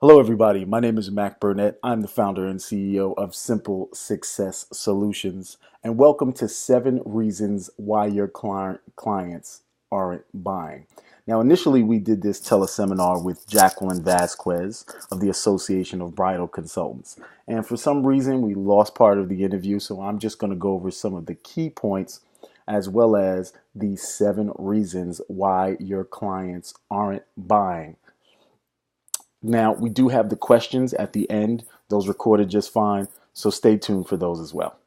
Hello, everybody. My name is Mac Burnett. I'm the founder and CEO of Simple Success Solutions, and welcome to 7 Reasons Why Your Clients Aren't Buying. Now, initially, we did this teleseminar with Jacqueline Vasquez of the Association of Bridal Consultants, and for some reason, we lost part of the interview, so I'm just going to go over some of the key points as well as the 7 reasons why your clients aren't buying. Now, we do have the questions at the end. Those recorded just fine, so stay tuned for those as well.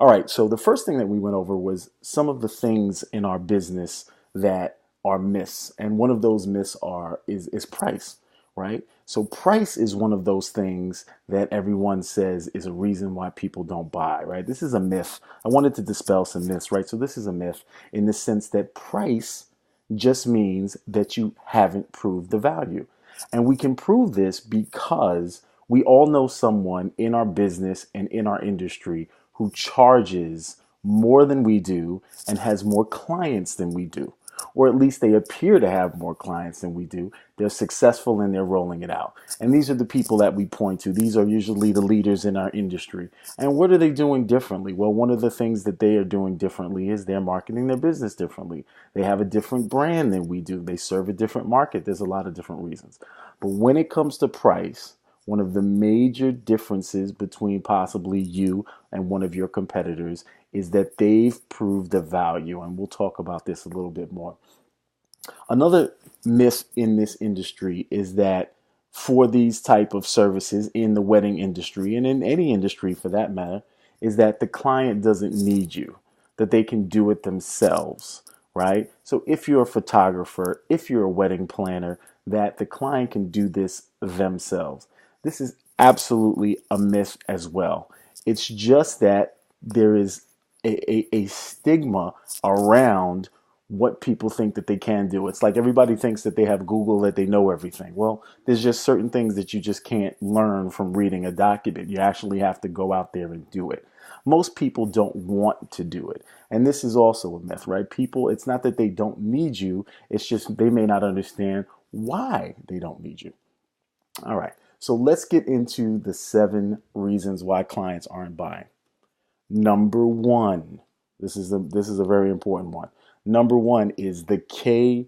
All right, so the first thing that we went over was some of the things in our business that are myths. And one of those myths is price, right? So price is one of those things that everyone says is a reason why people don't buy, right? This is a myth. I wanted to dispel some myths, right? So this is a myth in the sense that price just means that you haven't proved the value. And we can prove this because we all know someone in our business and in our industry who charges more than we do and has more clients than we do. Or at least they appear to have more clients than we do. They're successful and they're rolling it out. And these are the people that we point to. These are usually the leaders in our industry. And what are they doing differently? Well, one of the things that they are doing differently is they're marketing their business differently. They have a different brand than we do. They serve a different market. There's a lot of different reasons. But when it comes to price, one of the major differences between possibly you and one of your competitors is that they've proved the value. And we'll talk about this a little bit more. Another myth in this industry is that for these type of services in the wedding industry and in any industry for that matter, is that the client doesn't need you, that they can do it themselves, right? So if you're a photographer, if you're a wedding planner, that the client can do this themselves. This is absolutely a myth as well. It's just that there is a stigma around what people think that they can do. It's like everybody thinks that they have Google, that they know everything. Well, there's just certain things that you just can't learn from reading a document. You actually have to go out there and do it. Most people don't want to do it. And this is also a myth, right? People, it's not that they don't need you. It's just they may not understand why they don't need you. All right. So let's get into the 7 reasons why clients aren't buying. Number one, this is a very important one. Number one is the KLT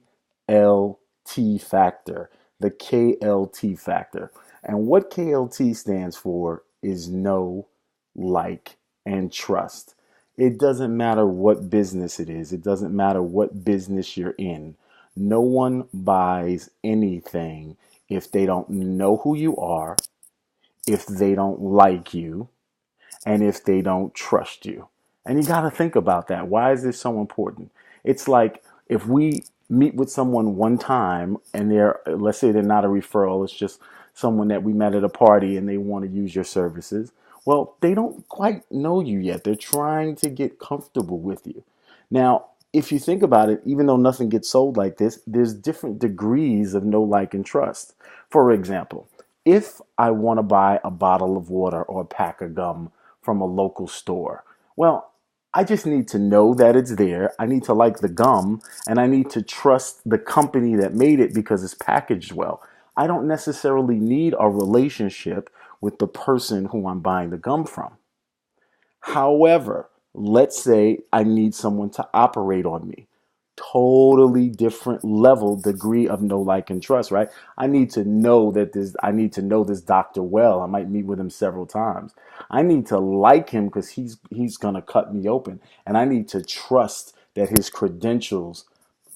factor. The KLT factor. And what KLT stands for is know, like, and trust. It doesn't matter what business it is. It doesn't matter what business you're in. No one buys anything if they don't know who you are, if they don't like you, and if they don't trust you. And you got to think about that. Why is this so important? It's like if we meet with someone one time and let's say they're not a referral, it's just someone that we met at a party and they want to use your services. Well, they don't quite know you yet. They're trying to get comfortable with you. Now, if you think about it, even though nothing gets sold like this, there's different degrees of know, like, and trust. For example, if I want to buy a bottle of water or a pack of gum from a local store, well, I just need to know that it's there. I need to like the gum and I need to trust the company that made it because it's packaged well. I don't necessarily need a relationship with the person who I'm buying the gum from. However, let's say I need someone to operate on me. Totally different level, degree of know, like, and trust, right? I need to know this doctor well. I might meet with him several times. I need to like him because he's gonna cut me open. And I need to trust that his credentials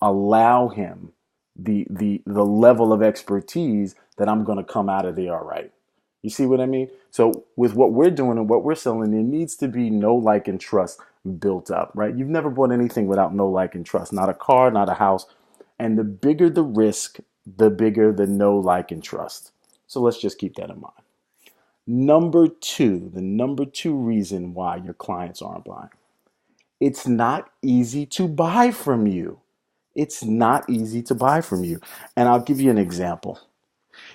allow him the level of expertise that I'm gonna come out of there all right. You see what I mean? So with what we're doing and what we're selling, there needs to be know, like, and trust built up, right? You've never bought anything without know, like, and trust. Not a car, not a house. And the bigger the risk, the bigger the know, like, and trust. So let's just keep that in mind. The number two reason why your clients aren't buying. It's not easy to buy from you. It's not easy to buy from you. And I'll give you an example.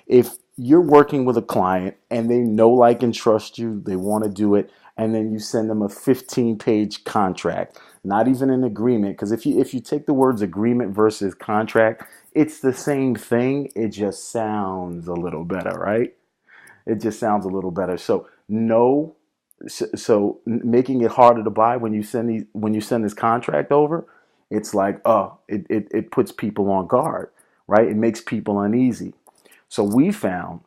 If you're working with a client and they know, like, and trust you, they want to do it, and then you send them a 15-page contract, not even an agreement, because if you take the words agreement versus contract, it's the same thing. It just sounds a little better, right? It just sounds a little better. So no, so making it harder to buy when you send this contract over, it's like, it puts people on guard, right? It makes people uneasy. So we found,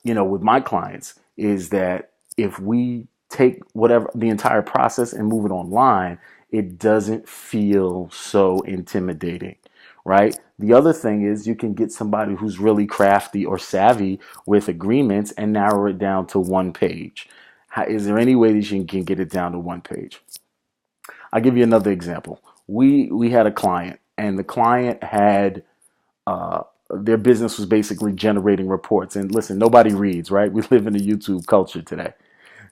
with my clients, is that if we take whatever the entire process and move it online, it doesn't feel so intimidating, right? The other thing is you can get somebody who's really crafty or savvy with agreements and narrow it down to one page. Is there any way that you can get it down to one page? I'll give you another example. We had a client, and the client had their business was basically generating reports. And listen, nobody reads, right? We live in a YouTube culture today.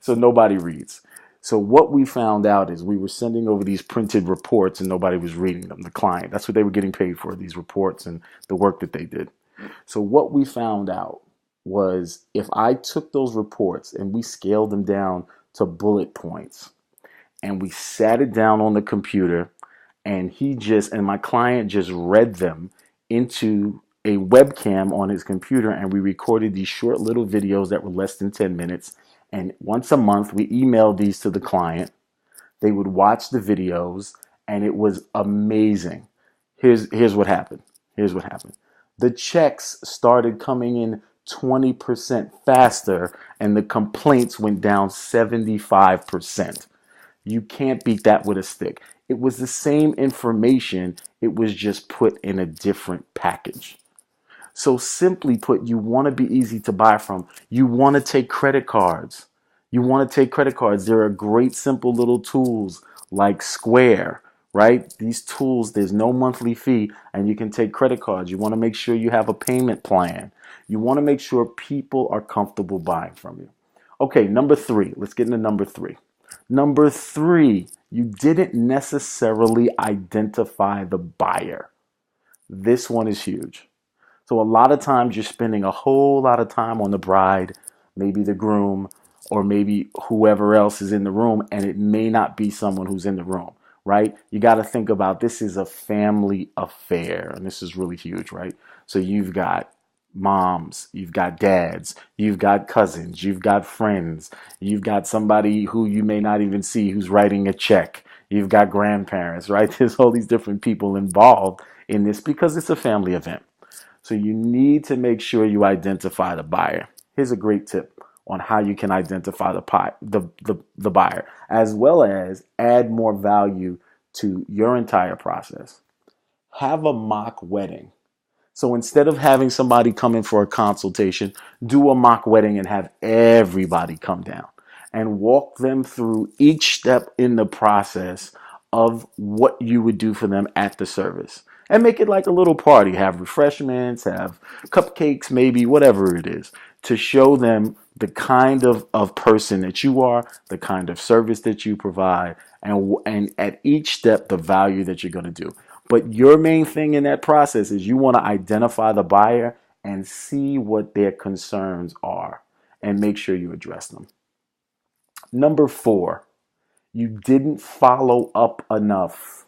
So nobody reads. So what we found out is we were sending over these printed reports and nobody was reading them. The client, that's what they were getting paid for, these reports and the work that they did. So what we found out was if I took those reports and we scaled them down to bullet points and we sat it down on the computer and my client just read them into a webcam on his computer, and we recorded these short little videos that were less than 10 minutes. And once a month, we emailed these to the client. They would watch the videos, and it was amazing. Here's what happened. Here's what happened. The checks started coming in 20% faster, and the complaints went down 75%. You can't beat that with a stick. It was the same information, it was just put in a different package. So simply put, you want to be easy to buy from. You want to take credit cards. You want to take credit cards. There are great simple little tools like Square, right? These tools, there's no monthly fee and you can take credit cards. You want to make sure you have a payment plan. You want to make sure people are comfortable buying from you. Okay, number 3. Let's get into number 3. Number 3, you didn't necessarily identify the buyer. This one is huge. So a lot of times you're spending a whole lot of time on the bride, maybe the groom, or maybe whoever else is in the room, and it may not be someone who's in the room, right? You got to think about this is a family affair, and this is really huge, right? So you've got moms, you've got dads, you've got cousins, you've got friends, you've got somebody who you may not even see who's writing a check, you've got grandparents, right? There's all these different people involved in this because it's a family event. So you need to make sure you identify the buyer. Here's a great tip on how you can identify the buyer, as well as add more value to your entire process. Have a mock wedding. So instead of having somebody come in for a consultation, do a mock wedding and have everybody come down and walk them through each step in the process of what you would do for them at the service. And make it like a little party. Have refreshments, have cupcakes, maybe, whatever it is, to show them the kind of person that you are, the kind of service that you provide, and at each step, the value that you're going to do. But your main thing in that process is you want to identify the buyer and see what their concerns are and make sure you address them. Number 4, you didn't follow up enough.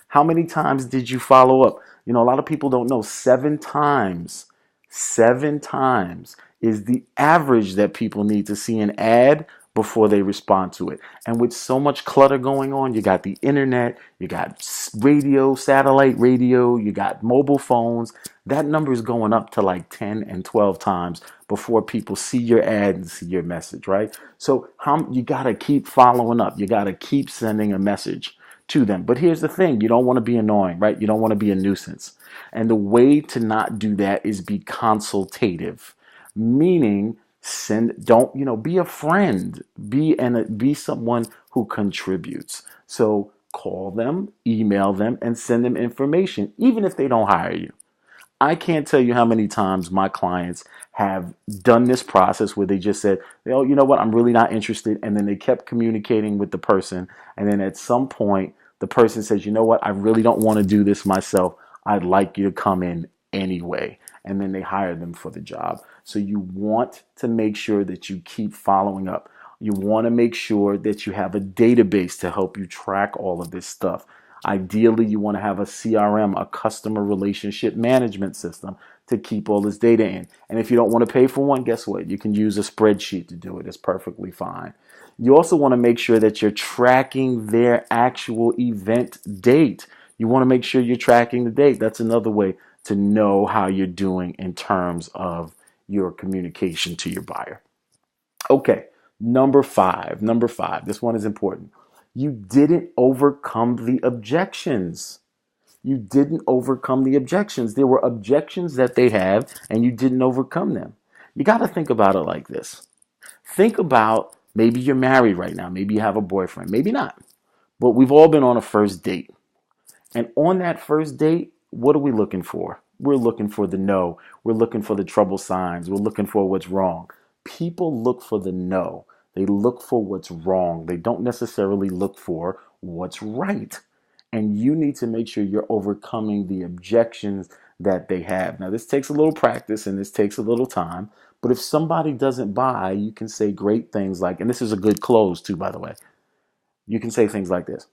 How many times did you follow up? A lot of people don't know. 7 times. 7 times is the average that people need to see an ad before they respond to it. And with so much clutter going on, you got the internet, you got radio, satellite radio, you got mobile phones. That number is going up to like 10 and 12 times before people see your ad and see your message, right? So you got to keep following up. You got to keep sending a message to them. But here's the thing, you don't want to be annoying, right? You don't want to be a nuisance. And the way to not do that is be consultative, meaning be a friend, be someone who contributes. So call them, email them, and send them information, even if they don't hire you. I can't tell you how many times my clients have done this process where they just said, oh, you know what, I'm really not interested. And then they kept communicating with the person. And then at some point, the person says, you know what, I really don't want to do this myself. I'd like you to come in anyway. And then they hire them for the job. So you want to make sure that you keep following up. You want to make sure that you have a database to help you track all of this stuff. Ideally, you want to have a CRM, a customer relationship management system, to keep all this data in. And if you don't want to pay for one, guess what? You can use a spreadsheet to do it. It's perfectly fine. You also want to make sure that you're tracking their actual event date. You want to make sure you're tracking the date. That's another way to know how you're doing in terms of your communication to your buyer. Okay, number five. Number five. This one is important. You didn't overcome the objections. You didn't overcome the objections. There were objections that they have, and you didn't overcome them. You got to think about it like this. Think about, maybe you're married right now. Maybe you have a boyfriend. Maybe not. But we've all been on a first date. And on that first date, what are we looking for? We're looking for the no. We're looking for the trouble signs. We're looking for what's wrong. People look for the no. They look for what's wrong. They don't necessarily look for what's right. And you need to make sure you're overcoming the objections that they have. Now, this takes a little practice and this takes a little time. But if somebody doesn't buy, you can say great things like, and this is a good close too, by the way. You can say things like this.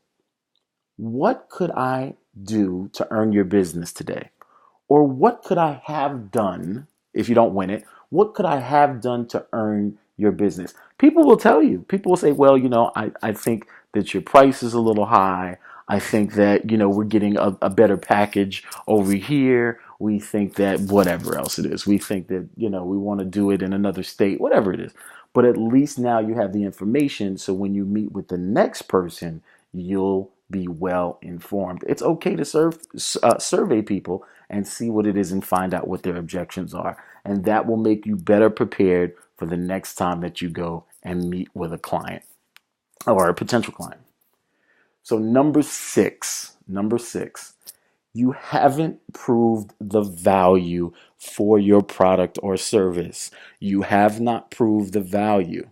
What could I do to earn your business today? Or what could I have done if you don't win it? What could I have done to earn your business? People will tell you. People will say, well, I think that your price is a little high. I think that, we're getting a better package over here. We think that whatever else it is. We think that, we want to do it in another state, whatever it is. But at least now you have the information. So when you meet with the next person, you'll be well informed. It's okay to survey people and see what it is and find out what their objections are. And that will make you better prepared for the next time that you go and meet with a client or a potential client. So number six, you haven't proved the value for your product or service. You have not proved the value,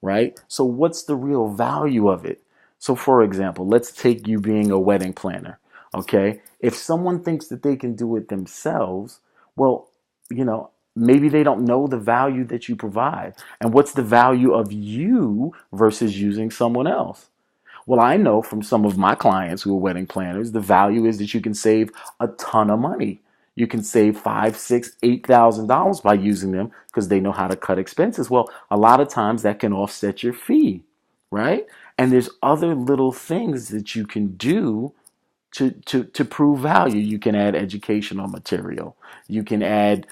right? So what's the real value of it? So for example, let's take you being a wedding planner, okay? If someone thinks that they can do it themselves, well, maybe they don't know the value that you provide. And what's the value of you versus using someone else? Well, I know from some of my clients who are wedding planners, the value is that you can save a ton of money. You can save $5, $6, $8,000 by using them because they know how to cut expenses. Well, a lot of times that can offset your fee, right? And there's other little things that you can do to prove value. You can add educational material. You can add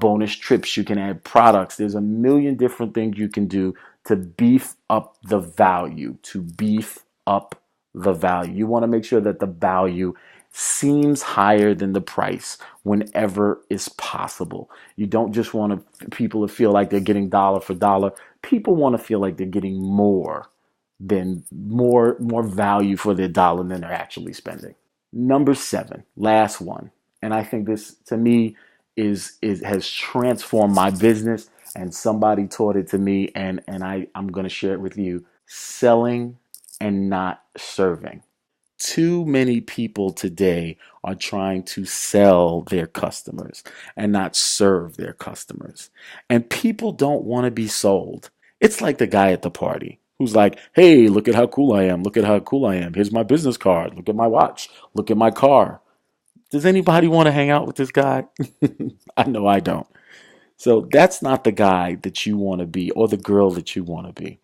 bonus trips. You can add products. There's a million different things you can do to beef up the value, You want to make sure that the value seems higher than the price whenever is possible. You don't just want people to feel like they're getting dollar for dollar. People want to feel like they're getting more value for their dollar than they're actually spending. Number seven, last one. And I think this to me is has transformed my business, and somebody taught it to me, and I'm gonna share it with you. Selling and not serving. Too many people today are trying to sell their customers and not serve their customers. And people don't want to be sold. It's like the guy at the party who's like, hey, look at how cool I am. Look at how cool I am. Here's my business card. Look at my watch. Look at my car. Does anybody want to hang out with this guy? I know I don't. So that's not the guy that you want to be or the girl that you want to be.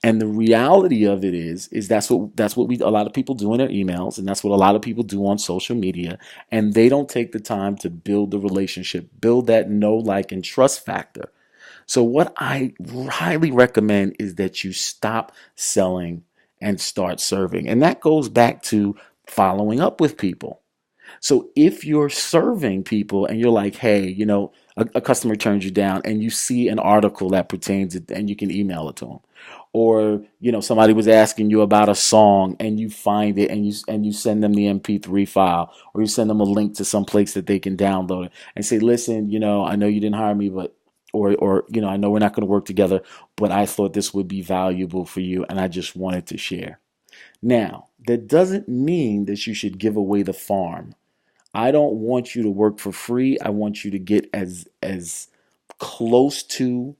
And the reality of it is that's what a lot of people do in their emails, and that's what a lot of people do on social media, and they don't take the time to build the relationship, build that know, like, and trust factor. So what I highly recommend is that you stop selling and start serving. And that goes back to following up with people. So if you're serving people and you're like, hey, a customer turns you down and you see an article that pertains it and you can email it to them. Or, somebody was asking you about a song and you find it and you send them the MP3 file, or you send them a link to some place that they can download it and say, listen, I know you didn't hire me, but or I know we're not going to work together, but I thought this would be valuable for you and I just wanted to share. Now, that doesn't mean that you should give away the farm. I don't want you to work for free. I want you to get as close to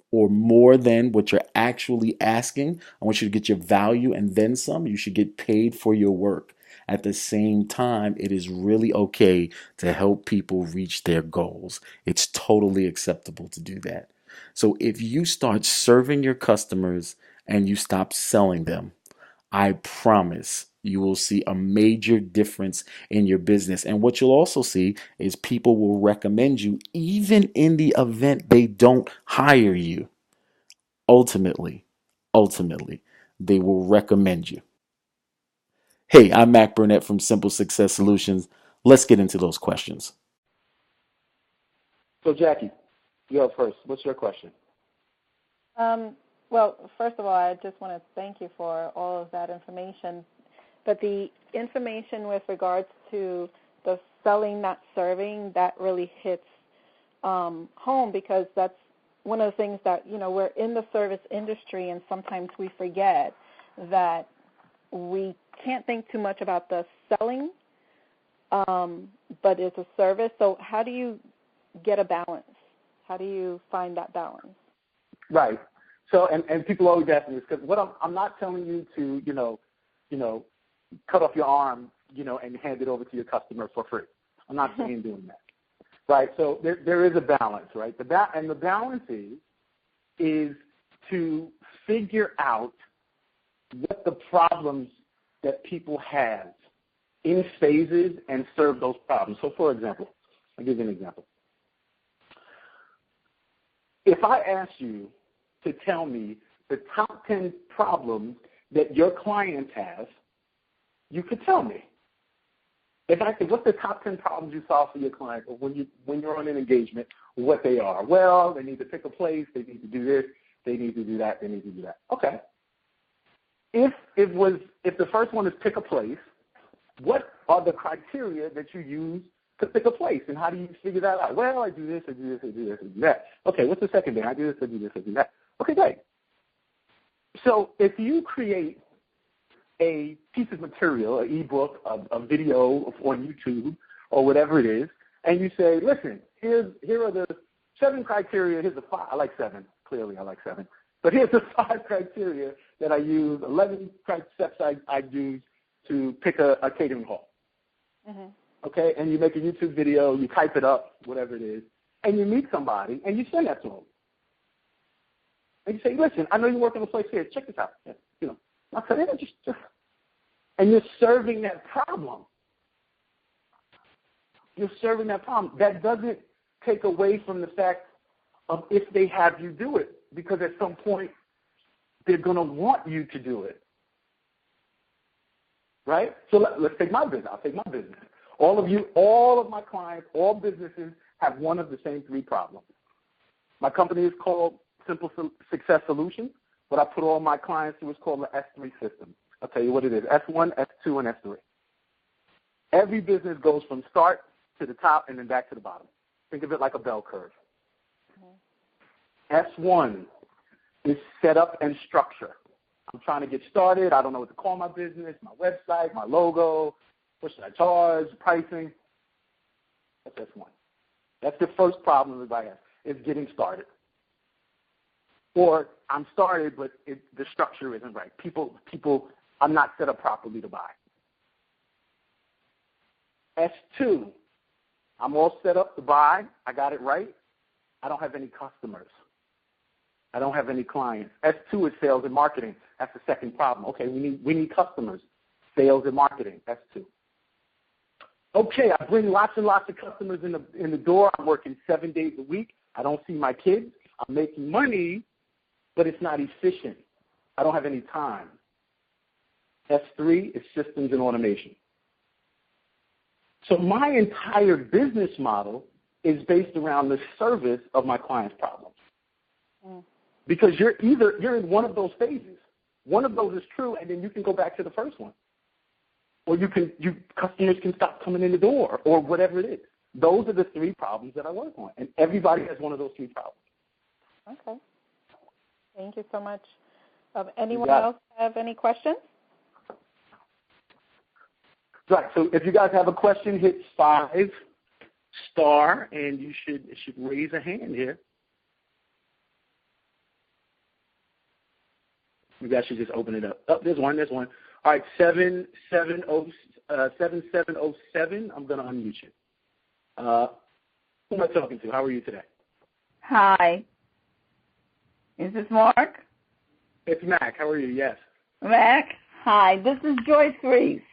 or more than what you're actually asking. I want you to get your value and then some. You should get paid for your work. At the same time, it is really okay to help people reach their goals. It's totally acceptable to do that. So if you start serving your customers and you stop selling them, I promise you will see a major difference in your business. And what you'll also see is people will recommend you even in the event they don't hire you. Ultimately, ultimately, they will recommend you. Hey, I'm Mac Burnett from Simple Success Solutions. Let's get into those questions. So, Jackie, you're up first. What's your question? Well, first of all, I just want to thank you for all of that information. But the information with regards to the selling, not serving, that really hits home, because that's one of the things that, we're in the service industry, and sometimes we forget that we can't think too much about the selling, but it's a service. So how do you get a balance? How do you find that balance? Right. So, and people always ask me this, because what I'm not telling you to, cut off your arm, and hand it over to your customer for free. I'm not saying doing that. Right. So there is a balance, right? The balance is to figure out what the problems that people have in phases and serve those problems. So, for example, I'll give you an example. If I ask you to tell me the top 10 problems that your clients have, you could tell me. If I said, what's the top 10 problems you solve for your client, or when you're on an engagement, what they are? Well, they need to pick a place, they need to do this, they need to do that, they need to do that. Okay. If the first one is pick a place, what are the criteria that you use to pick a place, and how do you figure that out? Well, I do this, I do this, I do this, I do that. Okay, what's the second thing? I do this, I do this, I do that. Okay, great. So if you create a piece of material, an ebook, a video on YouTube, or whatever it is, and you say, listen, here are the 7 criteria. Here's the 5. I like 7. Clearly, I like 7. But here's the 5 criteria that I use, 11 steps I use to pick a catering hall. Mm-hmm. Okay, and you make a YouTube video, you type it up, whatever it is, and you meet somebody, and you send that to them. And you say, listen, I know you work in a place here. Check this out. I said, just, and you're serving that problem. You're serving that problem. That doesn't take away from the fact of if they have you do it, because at some point they're going to want you to do it. Right? So let's take my business. I'll take my business. All of my clients, all businesses have one of the same 3 problems. My company is called Simple Success Solutions. What I put all my clients through is called the S3 system. I'll tell you what it is: S1, S2, and S3. Every business goes from start to the top and then back to the bottom. Think of it like a bell curve. Mm-hmm. S1 is setup and structure. I'm trying to get started. I don't know what to call my business, my website, my logo. What should I charge? Pricing. That's S1. That's the first problem everybody has, is getting started. Or I'm started, but the structure isn't right. People, I'm not set up properly to buy. S2, I'm all set up to buy. I got it right. I don't have any customers. I don't have any clients. S2 is sales and marketing. That's the second problem. Okay, we need customers. Sales and marketing. S2. Okay, I bring lots and lots of customers in the door. I'm working 7 days a week. I don't see my kids. I'm making money, but it's not efficient. I don't have any time. S3 is systems and automation. So my entire business model is based around the service of my clients' problems. Mm. Because you're in one of those phases. One of those is true, and then you can go back to the first one. Or customers can stop coming in the door, or whatever it is. Those are the 3 problems that I work on, and everybody has one of those 3 problems. Okay. Thank you so much. Anyone else have any questions? Right. So if you guys have a question, hit 5 star, and you should raise a hand here. You guys should just open it up. Oh, there's one. All right, 7707. I'm going to unmute you. Who am I talking to? How are you today? Hi. Is this Mark? It's Mac. How are you? Yes. Mac? Hi. This is Joyce Reese.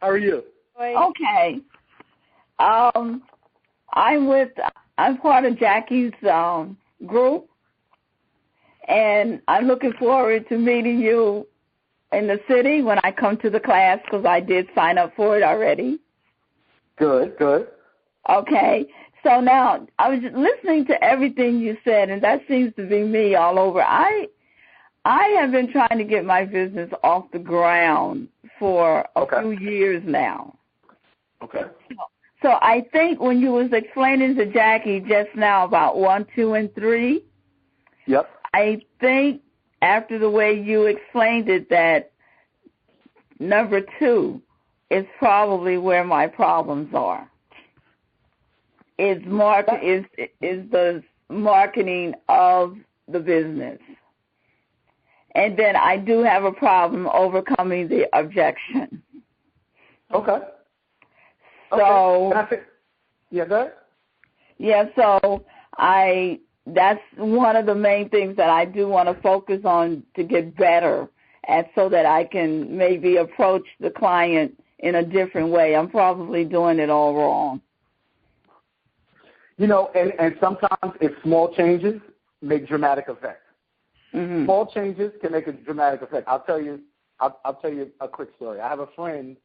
How are you? Okay. I'm part of Jackie's group, and I'm looking forward to meeting you in the city when I come to the class because I did sign up for it already. Good. Okay. So now I was listening to everything you said, and that seems to be me all over. I have been trying to get my business off the ground for a few years now. Okay. So I think when you was explaining to Jackie just now about 1, 2, and 3, yep. I think after the way you explained it that number 2 is probably where my problems are. Is the marketing of the business. And then I do have a problem overcoming the objection. Okay. So, yeah, go ahead. Yeah, so that's one of the main things that I do want to focus on to get better at so that I can maybe approach the client in a different way. I'm probably doing it all wrong. You know, and sometimes it's small changes make dramatic effects. Mm-hmm. Small changes can make a dramatic effect. I'll tell you a quick story. I have a friend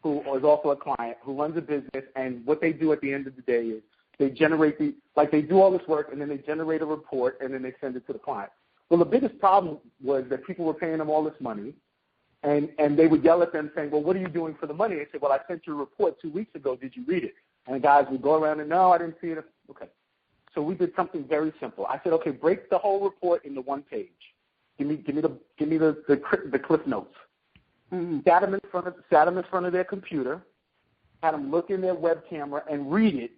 who is also a client who runs a business, and what they do at the end of the day is they generate they do all this work, and then they generate a report, and then they send it to the client. Well, the biggest problem was that people were paying them all this money, and they would yell at them saying, well, what are you doing for the money? They said, well, I sent you a report 2 weeks ago. Did you read it? And the guys would go around and, no, I didn't see it. Okay. So we did something very simple. I said, okay, break the whole report into one page. Give me the cliff notes. Mm-hmm. Sat them in front of their computer, had them look in their web camera and read it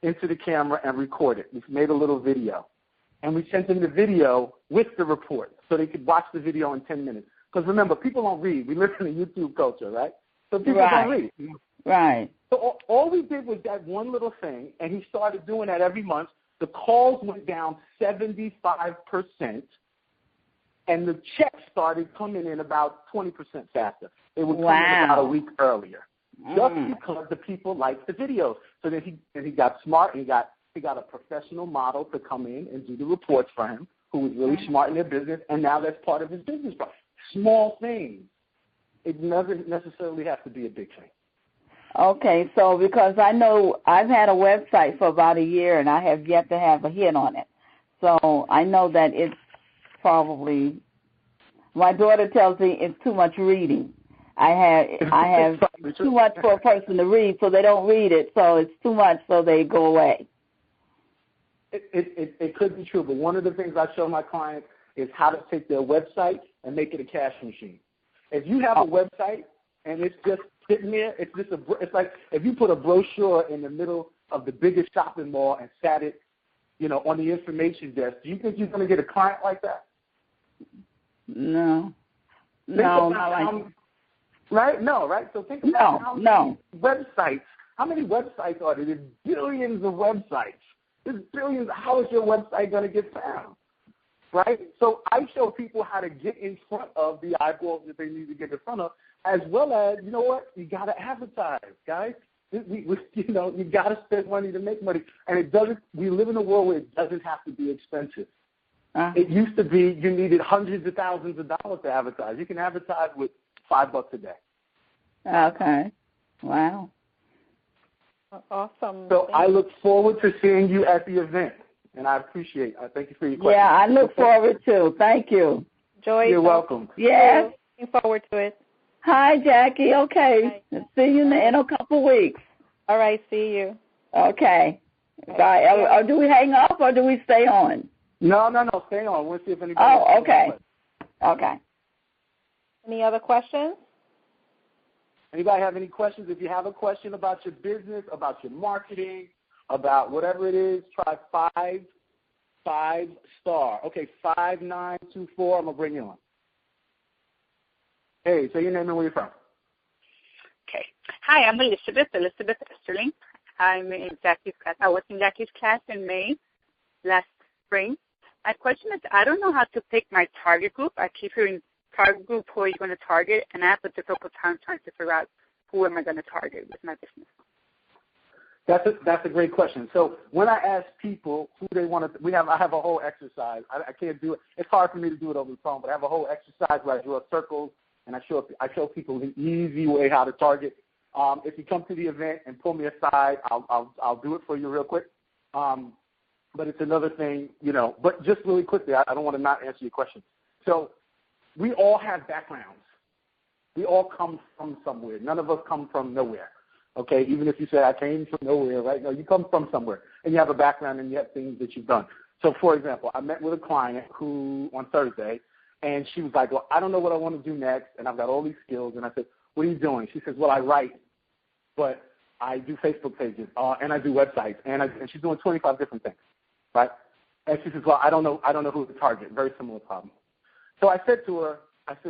into the camera and record it. We made a little video. And we sent them the video with the report so they could watch the video in 10 minutes. Because remember, people don't read. We live in a YouTube culture, right? So people don't read. Right. So all we did was that one little thing, and he started doing that every month. The calls went down 75%, and the checks started coming in about 20% faster. They would come in about a week earlier, just because the people liked the videos. So then he got smart, and he got a professional model to come in and do the reports for him, who was really smart in their business, and now that's part of his business. Small things. It doesn't necessarily have to be a big thing. Okay, so because I know I've had a website for about a year and I have yet to have a hit on it. So I know that it's probably, my daughter tells me it's too much reading. I have too much for a person to read, so they don't read it, so it's too much, so they go away. It could be true, but one of the things I show my clients is how to take their website and make it a cash machine. If you have a website and it's just sitting there, it's like if you put a brochure in the middle of the biggest shopping mall and sat it, on the information desk. Do you think you're going to get a client like that? No. No, not like that. Right? No, right? So think about how many websites are there? There's billions of websites. There's billions. How is your website going to get found? Right? So I show people how to get in front of the eyeballs that they need to get in front of, as well as, you know what? You got to advertise, guys. You got to spend money to make money. And it doesn't, we live in a world where it doesn't have to be expensive. It used to be you needed hundreds of thousands of dollars to advertise. You can advertise with $5 a day. Okay. Wow. Awesome. So I look forward to seeing you at the event, and I thank you for your question. Yeah, I look forward to. Thank you. Joyce. You're welcome. Yes. Looking forward to it. Hi, Jackie. Okay. Hi. See you in a couple weeks. All right. See you. Okay. Bye. Or do we hang up or do we stay on? No. Stay on. We'll see if anybody. Oh, okay. Okay. Any other questions? Anybody have any questions? If you have a question about your business, about your marketing, about whatever it is, try 5 star. Okay, 5924. I'm gonna bring you on. Hey, say your name and where you're from. Okay. Hi, I'm Elizabeth Esterling. I'm in Jackie's class. I was in Jackie's class in May last spring. My question is, I don't know how to pick my target group. I keep hearing target group, who are you going to target? And I have a difficult time trying to figure out who am I going to target with my business. That's a great question. So when I ask people who they want to, I have a whole exercise. I can't do it. It's hard for me to do it over the phone, but I have a whole exercise where I draw circles and I show people the easy way how to target. If you come to the event and pull me aside, I'll do it for you real quick. But it's another thing, But just really quickly, I don't want to not answer your question. So we all have backgrounds. We all come from somewhere. None of us come from nowhere. Okay, even if you say I came from nowhere, right? No, you come from somewhere, and you have a background, and you have things that you've done. So, for example, I met with a client who on Thursday, and she was like, well, I don't know what I want to do next, and I've got all these skills. And I said, what are you doing? She says, well, I write, but I do Facebook pages, and I do websites, and she's doing 25 different things, right? And she says, well, I don't know who to target. Very similar problem. So I said to her,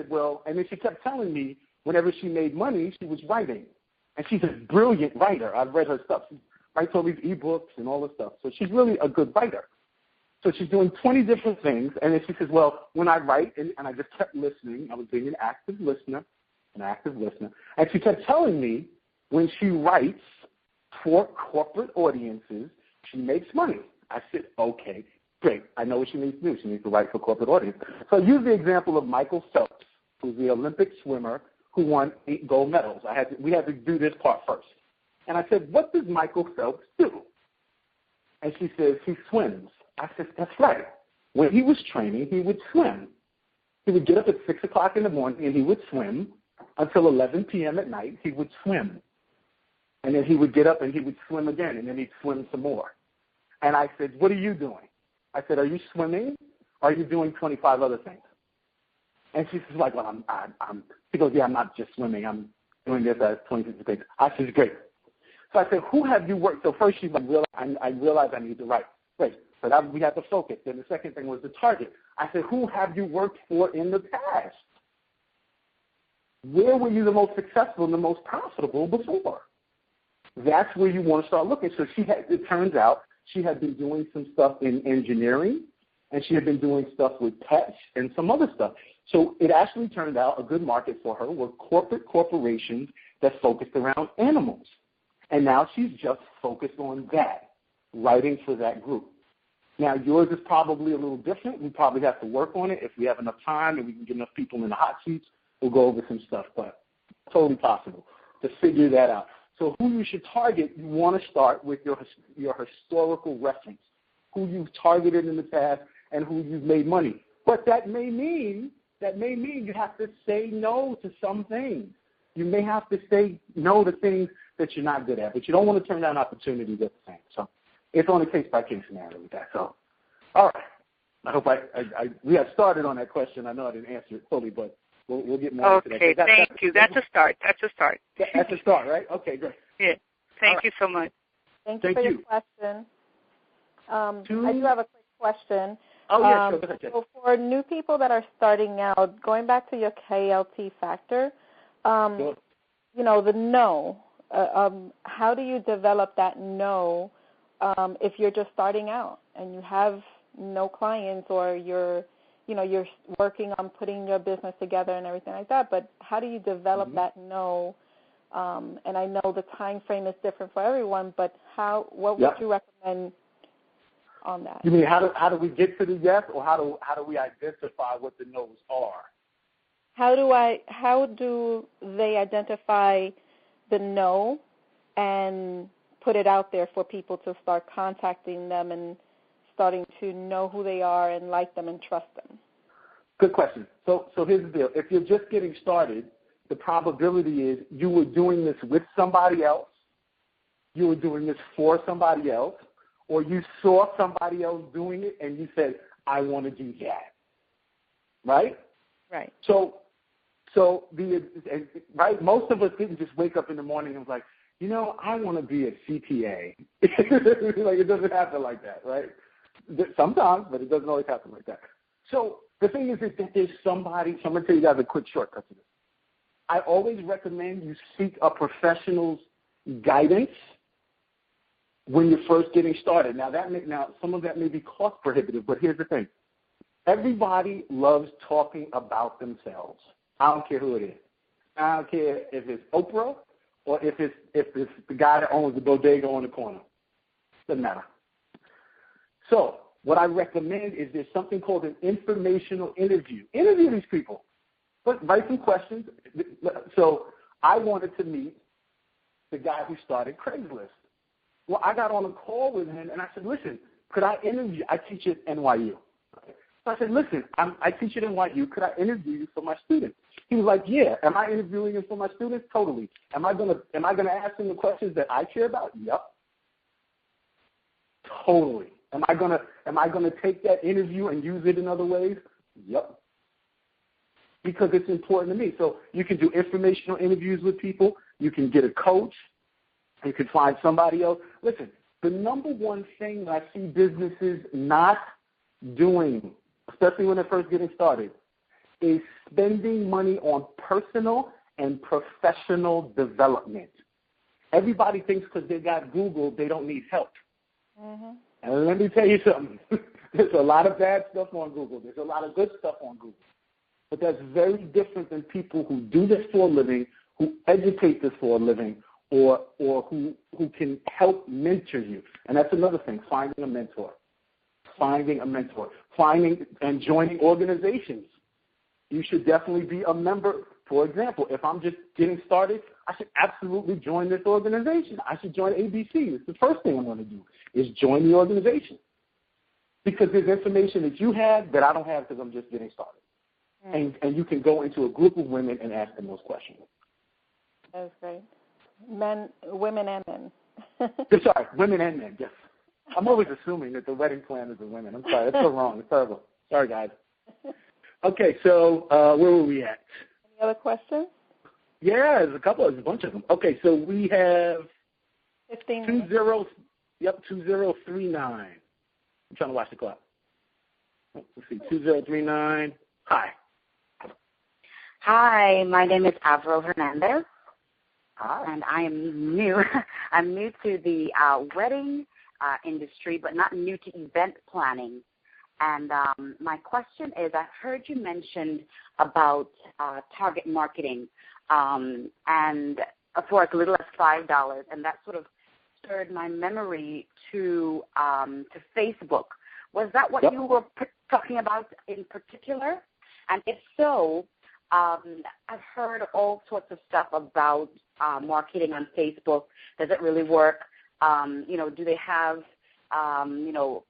well, and then she kept telling me whenever she made money, she was writing. And she's a brilliant writer. I've read her stuff. She writes all these ebooks and all this stuff. So she's really a good writer. So she's doing 20 different things. And then she says, well, when I write, and I just kept listening, I was being an active listener. And she kept telling me when she writes for corporate audiences, she makes money. I said, okay, great. I know what she needs to do. She needs to write for corporate audiences. So I use the example of Michael Phelps, who's the Olympic swimmer who won 8 gold medals. We had to do this part first. And I said, what does Michael Phelps do? And she says, he swims. I said, that's right. When he was training, he would swim. He would get up at 6 o'clock in the morning, and he would swim until 11 p.m. at night. He would swim. And then he would get up, and he would swim again, and then he'd swim some more. And I said, what are you doing? I said, are you swimming? Or are you doing 25 other things? And she says, like, well, she goes, yeah, I'm not just swimming. I'm doing this as 26 things. I said, great. So I said, who have you worked? So first she realized I need to write. Great. So we had to focus. Then the second thing was the target. I said, who have you worked for in the past? Where were you the most successful and the most profitable before? That's where you want to start looking. So it turns out she had been doing some stuff in engineering, and she had been doing stuff with pets and some other stuff. So it actually turned out a good market for her were corporations that focused around animals. And now she's just focused on that, writing for that group. Now, yours is probably a little different. We probably have to work on it. If we have enough time and we can get enough people in the hot seats, we'll go over some stuff. But totally possible to figure that out. So who you should target, you want to start with your historical reference, who you've targeted in the past and who you've made money. But that may mean you have to say no to some things. You may have to say no to things that you're not good at, but you don't want to turn down opportunities at the same. So it's on a case-by-case scenario with that. So, all right. I hope we got started on that question. I know I didn't answer it fully, but we'll get more into that. Okay, thank you. That's a start. That's a start, right? Okay, great. Yeah. Thank you so much. Thank you for your question. I do have a quick question. Oh, yeah, sure. Go ahead, so for new people that are starting out, going back to your KLT factor, sure. The no, how do you develop that no if you're just starting out and you have no clients or you're working on putting your business together and everything like that, but how do you develop that no? And I know the time frame is different for everyone, but what would you recommend on that? You mean how do we get to the yes, or how do we identify what the no's are? How do they identify the no and put it out there for people to start contacting them and starting to know who they are and like them and trust them? Good question. So here's the deal. If you're just getting started, the probability is you were doing this with somebody else, you were doing this for somebody else, or you saw somebody else doing it and you said, I want to do that. Right? Right. So most of us didn't just wake up in the morning and was like, I want to be a CPA. Like, it doesn't happen like that, right? Sometimes, but it doesn't always happen like that. So the thing is that there's somebody, so I'm going to tell you guys a quick shortcut to this. I always recommend you seek a professional's guidance when you're first getting started. Now, some of that may be cost prohibitive, but here's the thing. Everybody loves talking about themselves. I don't care who it is. I don't care if it's Oprah or if it's the guy that owns the bodega on the corner. Doesn't matter. So what I recommend is there's something called an informational interview. Interview these people. But write some questions. So I wanted to meet the guy who started Craigslist. Well, I got on a call with him, and I said, listen, could I interview? I teach at NYU. So I said, listen, I teach at NYU. Could I interview you for my students? He was like, yeah. Am I interviewing him for my students? Totally. Am I gonna ask him the questions that I care about? Yep. Totally. Am I gonna take that interview and use it in other ways? Yep. Because it's important to me. So you can do informational interviews with people. You can get a coach. You can find somebody else. Listen, the number one thing that I see businesses not doing, especially when they're first getting started, is spending money on personal and professional development. Everybody thinks because they got Google, they don't need help. Mm-hmm. And let me tell you something. There's a lot of bad stuff on Google. There's a lot of good stuff on Google. But that's very different than people who do this for a living, who educate this for a living, or who can help mentor you. And that's another thing, finding a mentor. Finding and joining organizations. You should definitely be a member. For example, if I'm just getting started, I should absolutely join this organization. I should join ABC. It's the first thing I'm going to do is join the organization. Because there's information that you have that I don't have because I'm just getting started. And you can go into a group of women and ask them those questions. That's great. Women and men. Sorry, women and men, yes. I'm always assuming that the wedding planners are women. I'm sorry, that's so wrong. It's terrible. Sorry, guys. Okay, so where were we at? Any other questions? Yeah, there's a bunch of them. Okay, so we have 2039. I'm trying to watch the clock. Let's see, 2039. Hi. Hi, my name is Avro Hernandez. Hi. And I am new. I'm new to the wedding industry, but not new to event planning. And my question is, I've heard you mentioned about target marketing and for as little as $5, and that sort of stirred my memory to Facebook. Was that what you were talking about in particular? And if so, I've heard all sorts of stuff about marketing on Facebook. Does it really work? Do they have,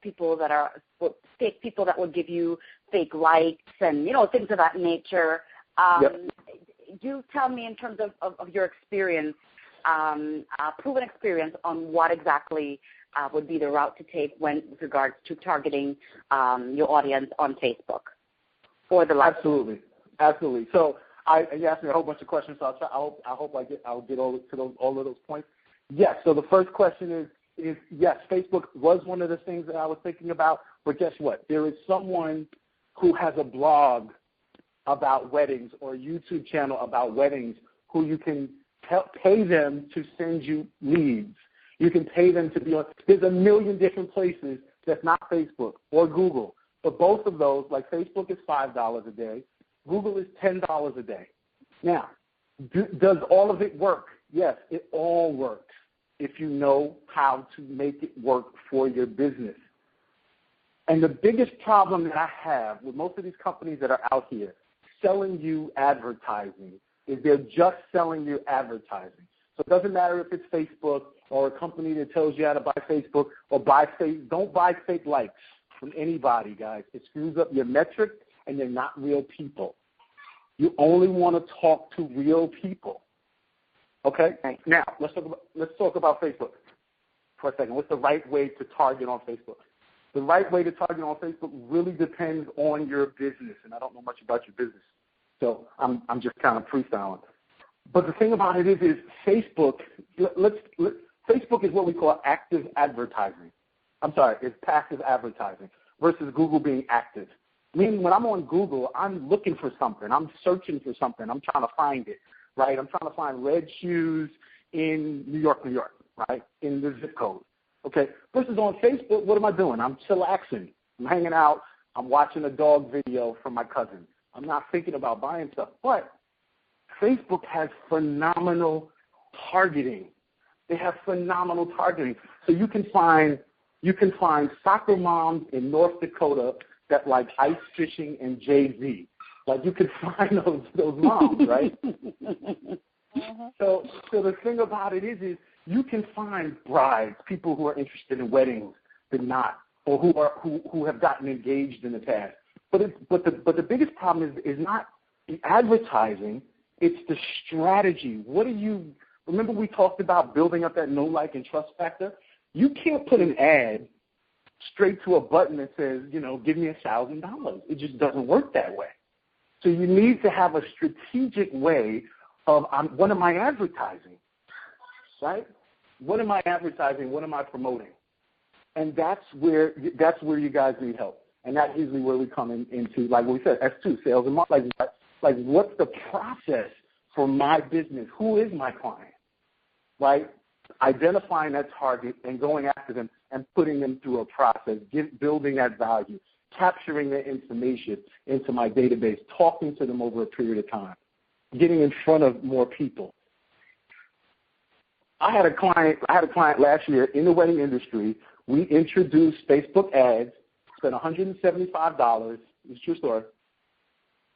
people that are fake people that would give you fake likes and, things of that nature? Do tell me in terms of your experience, proven experience on what exactly would be the route to take with regards to targeting your audience on Facebook for the live. Absolutely. So you asked me a whole bunch of questions, so I'll get all of those points. Yes. So the first question is yes, Facebook was one of the things that I was thinking about. But guess what? There is someone who has a blog about weddings or a YouTube channel about weddings who you can pay them to send you leads. You can pay them to be on. There's a million different places that's not Facebook or Google. But both of those, like Facebook is $5 a day, Google is $10 a day. Now, does all of it work? Yes, it all works if you know how to make it work for your business. And the biggest problem that I have with most of these companies that are out here selling you advertising is they're just selling you advertising. So it doesn't matter if it's Facebook or a company that tells you how to buy Facebook or don't buy fake likes from anybody, guys. It screws up your metrics, and they're not real people. You only want to talk to real people. Okay? Now, let's talk about Facebook for a second. What's the right way to target on Facebook? The right way to target on Facebook really depends on your business, and I don't know much about your business, so I'm just kind of freestyling. But the thing about it is Facebook. Facebook is what we call active advertising. It's passive advertising versus Google being active. Meaning when I'm on Google, I'm looking for something. I'm searching for something. I'm trying to find it. right? I'm trying to find red shoes in New York, right, in the zip code. Okay, versus on Facebook, what am I doing? I'm chillaxing. I'm hanging out. I'm watching a dog video from my cousin. I'm not thinking about buying stuff. But Facebook has phenomenal targeting. They have phenomenal targeting. So you can find soccer moms in North Dakota that like ice fishing and Jay-Z. Like you could find those moms, right? So the thing about it is you can find brides, people who are interested in weddings but not, or who have gotten engaged in the past. But the biggest problem is not the advertising, it's the strategy. Remember we talked about building up that know, like, and trust factor? You can't put an ad straight to a button that says, give me $1,000. It just doesn't work that way. So you need to have a strategic way of what am I advertising, right? What am I advertising? What am I promoting? And that's where you guys need help. And that's usually where we come into, like we said, S2, sales and marketing. Like what's the process for my business? Who is my client, right? Identifying that target and going after them and putting them through a process, building that value, capturing their information into my database, talking to them over a period of time, getting in front of more people. I had a client last year in the wedding industry. We introduced Facebook ads, spent $175. It's a true story.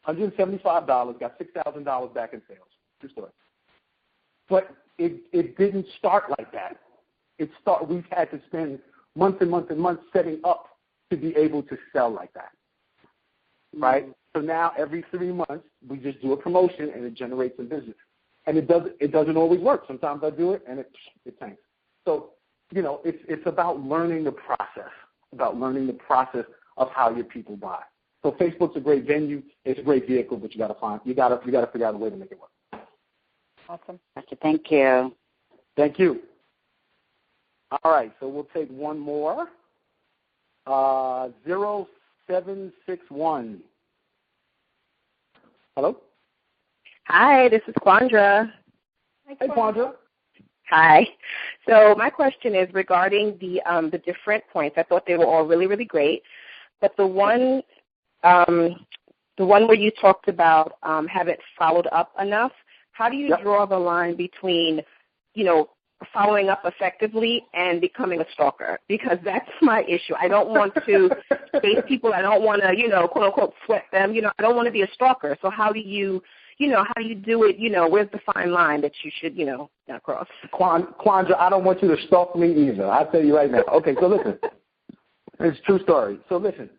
$175, got $6,000 back in sales. True story. But it didn't start like that. We've had to spend months and months and months setting up to be able to sell like that, right? So now every 3 months we just do a promotion and it generates some business. And it doesn't always work. Sometimes I do it and it tanks. So it's about learning the process, of how your people buy. So Facebook's a great venue, it's a great vehicle, but you got to figure out a way to make it work. Awesome. Gotcha. Thank you. Thank you. All right, so we'll take one more. 0761. Hello? Hi, this is Quandra. Hey, Quandra. Hi. So my question is regarding the different points. I thought they were all really, really great. But the one where you talked about haven't followed up enough, how do you draw the line between, following up effectively and becoming a stalker? Because that's my issue. I don't want to chase people. I don't want to, quote unquote, sweat them. I don't want to be a stalker. So how do you do it? Where's the fine line that you should, not cross? Quandra, I don't want you to stalk me either. I'll tell you right now. Okay, so listen. It's a true story. So listen.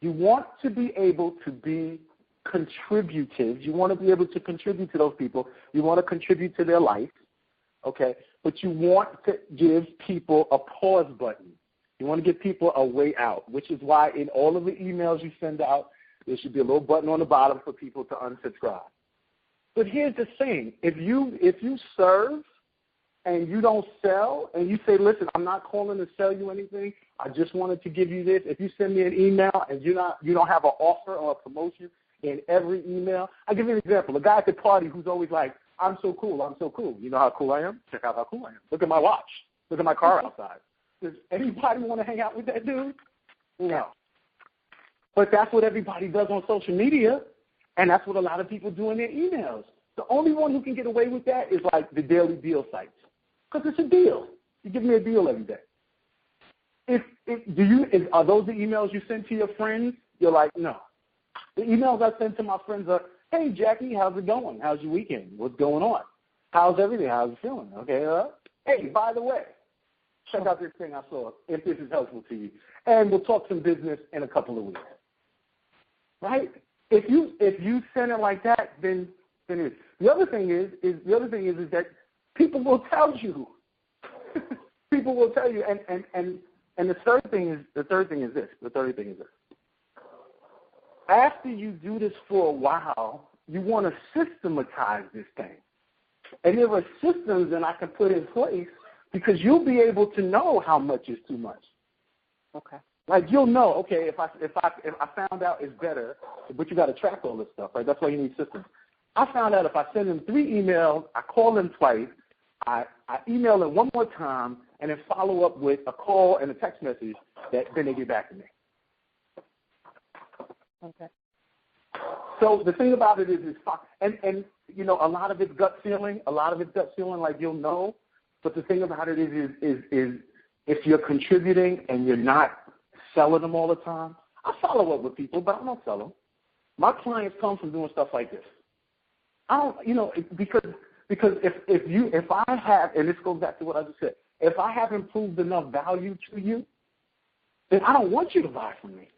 You want to be able to be contributive. You want to be able to contribute to those people. You want to contribute to their life. Okay, but you want to give people a pause button. You want to give people a way out, which is why in all of the emails you send out, there should be a little button on the bottom for people to unsubscribe. But here's the thing. If you serve and you don't sell and you say, listen, I'm not calling to sell you anything, I just wanted to give you this. If you send me an email and you don't have an offer or a promotion in every email, I'll give you an example. A guy at the party who's always like, I'm so cool, I'm so cool. You know how cool I am? Check out how cool I am. Look at my watch. Look at my car outside. Does anybody want to hang out with that dude? No. But that's what everybody does on social media, and that's what a lot of people do in their emails. The only one who can get away with that is like the daily deal sites, because it's a deal. You give me a deal every day. Are those the emails you send to your friends? You're like, no. The emails I send to my friends are, hey, Jackie, how's it going? How's your weekend? What's going on? How's everything? How's it feeling? Okay. Hey, by the way, check out this thing I saw, if this is helpful to you. And we'll talk some business in a couple of weeks. Right? If you send it like that, then it is. The other thing is that people will tell you. People will tell you. And the third thing is this. After you do this for a while, you want to systematize this thing. And there are systems that I can put in place because you'll be able to know how much is too much. Okay. Like you'll know, okay, if I found out it's better, but you got to track all this stuff, right? That's why you need systems. I found out if I send them 3 emails, I call them twice, I email them one more time, and then follow up with a call and a text message, that then they get back to me. Okay. So the thing about it is and you know, a lot of it's gut feeling. Like you'll know. But the thing about it is if you're contributing and you're not selling them all the time, I follow up with people, but I don't sell them. My clients come from doing stuff like this. I don't, you know, because if I have, and this goes back to what I just said, if I haven't proved enough value to you, then I don't want you to buy from me,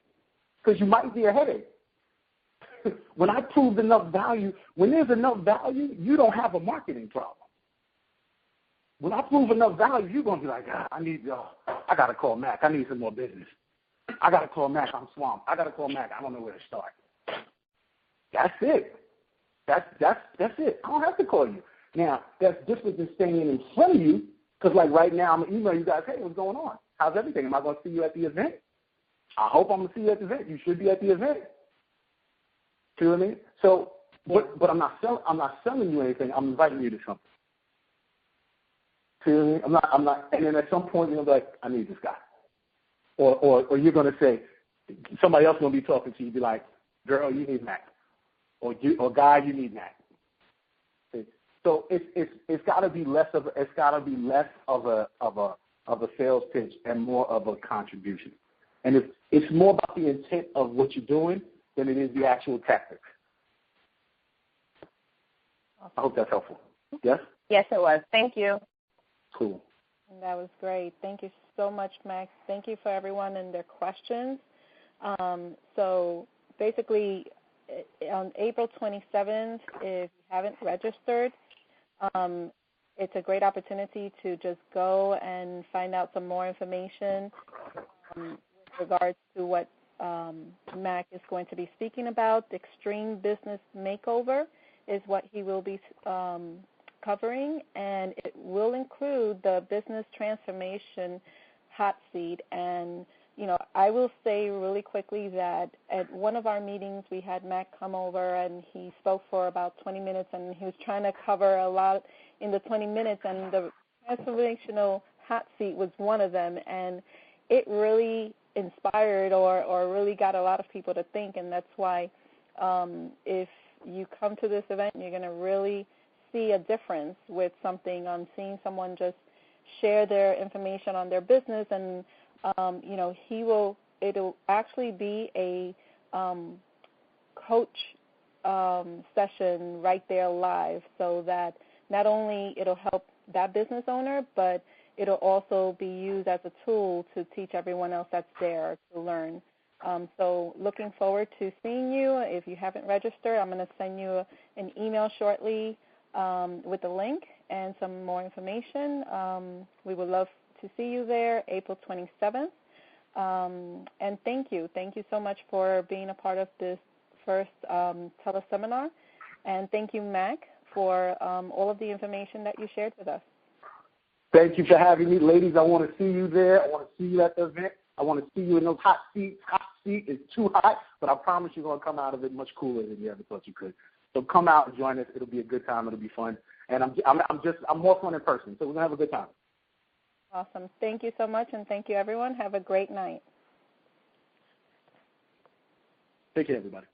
because you might be a headache. When I prove enough value, when there's enough value, you don't have a marketing problem. When I prove enough value, you're going to be like, I got to call Mac. I need some more business. I got to call Mac. I'm swamped. I got to call Mac. I don't know where to start. That's it. That's it. I don't have to call you. Now, that's different than staying in front of you, because like right now, I'm going to email you guys, hey, what's going on? How's everything? Am I going to see you at the event? I hope I'm going to see you at the event. You should be at the event. See what I mean? So, but I'm not selling you anything. I'm inviting you to something. See what I mean? I'm not. And then at some point you're gonna be like, I need this guy, or you're gonna say, somebody else gonna be talking to you, be like, girl, you need Mac, or guy, you need Mac. See? So it's got to be less of a sales pitch and more of a contribution. And it's more about the intent of what you're doing than it is the actual tactics. I hope that's helpful. Yes? Yes, it was. Thank you. Cool. That was great. Thank you so much, Max. Thank you for everyone and their questions. So basically, on April 27th, if you haven't registered, it's a great opportunity to just go and find out some more information with regards to what Mac is going to be speaking about. The Extreme Business Makeover is what he will be covering, and it will include the business transformation hot seat. And, you know, I will say really quickly that at one of our meetings we had Mac come over and he spoke for about 20 minutes, and he was trying to cover a lot in the 20 minutes, and the transformational hot seat was one of them, and it really inspired or really got a lot of people to think. And that's why if you come to this event, you're going to really see a difference with something on seeing someone just share their information on their business. And you know, it'll actually be a coach session right there live, so that not only it'll help that business owner, but it'll also be used as a tool to teach everyone else that's there to learn. So looking forward to seeing you. If you haven't registered, I'm going to send you an email shortly with a link and some more information. We would love to see you there, April 27th. And thank you. Thank you so much for being a part of this first teleseminar. And thank you, Mac, for all of the information that you shared with us. Thank you for having me. Ladies, I want to see you there. I want to see you at the event. I want to see you in those hot seats. Hot seat is too hot, but I promise you're going to come out of it much cooler than you ever thought you could. So come out and join us. It'll be a good time. It'll be fun. And I'm more fun in person, so we're going to have a good time. Awesome. Thank you so much, and thank you, everyone. Have a great night. Take care, everybody.